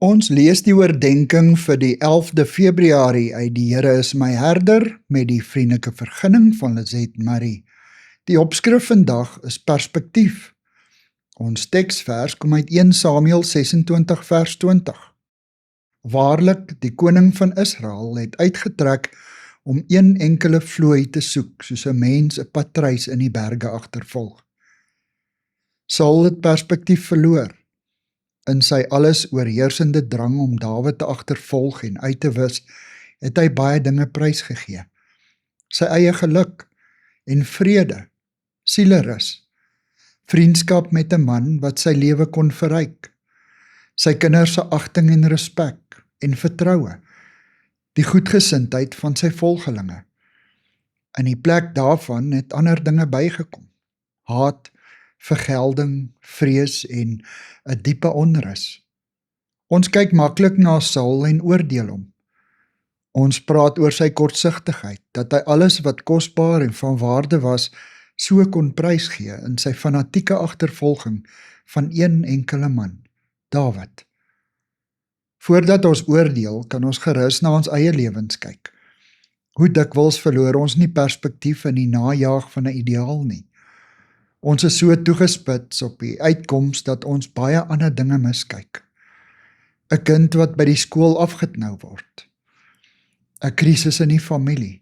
Ons lees die oordenking vir die 11de Februarie uit die Here is my herder met die vriendelike vergunning van Lizet Marie. Die opskrif vandag is perspektief. Ons teksvers kom uit 1 Samuel 26 vers 20. Waarlik, die koning van Israel het uitgetrek om een enkele vlooi te soek, soos 'n mens 'n patruis in die berge agtervolg. Saul het perspektief verloor. In sy alles oorheersende drang om Dawid te agtervolg en uit te wis, het hy baie dinge prysgegee. Sy eie geluk en vrede, sielerus, vriendskap met 'n man wat sy lewe kon verryk, sy kinders se agting en respek en vertroue, die goedgesindheid van sy volgelinge. In die plek daarvan het ander dinge bygekom: haat, vergelding, vrees en 'n diepe onrus. Ons kyk maklik na Saul en oordeel hom. Ons praat oor sy kortsigtigheid, dat hy alles wat kosbaar en van waarde was, so kon prysgee in sy fanatieke agtervolging van een enkele man, Dawid. Voordat ons oordeel, kan ons gerus na ons eie lewens kyk. Hoe dikwels verloor ons nie perspektief in die najaag van 'n ideaal nie. Ons is so toegespits op die uitkoms dat ons baie ander dinge miskyk. 'n Kind wat by die skool afgeknou word, 'n krisis in die familie,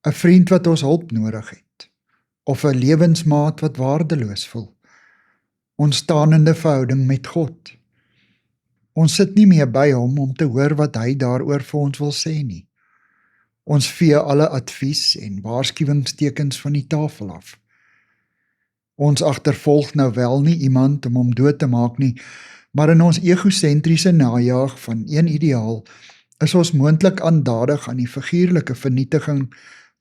'n vriend wat ons hulp nodig het, of 'n lewensmaat wat waardeloos voel, ons staanende verhouding met God. Ons sit nie meer by hom om te hoor wat hy daaroor vir ons wil sê nie. Ons vee alle advies en waarskuwingstekens van die tafel af. Ons agtervolg nou wel nie iemand om hom dood te maak nie, maar in ons egosentriese najaag van een ideaal is ons moontlik aandadig aan die figuurlike vernietiging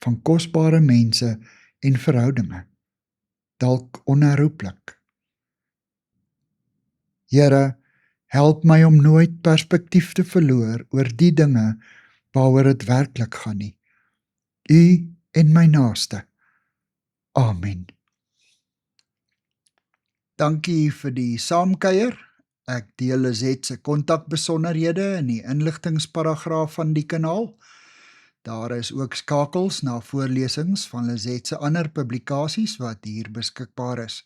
van kosbare mense en verhoudinge, dalk onherroepelik. Here, help my om nooit perspektief te verloor oor die dinge waaroor dit werklik gaan nie. U en my naaste. Amen. Dankie vir die saamkuier. Ek deel Lizet se kontakbesonderhede in die inligtingsparagraaf van die kanaal. Daar is ook skakels na voorlesings van Lizet se ander publikasies wat hier beskikbaar is.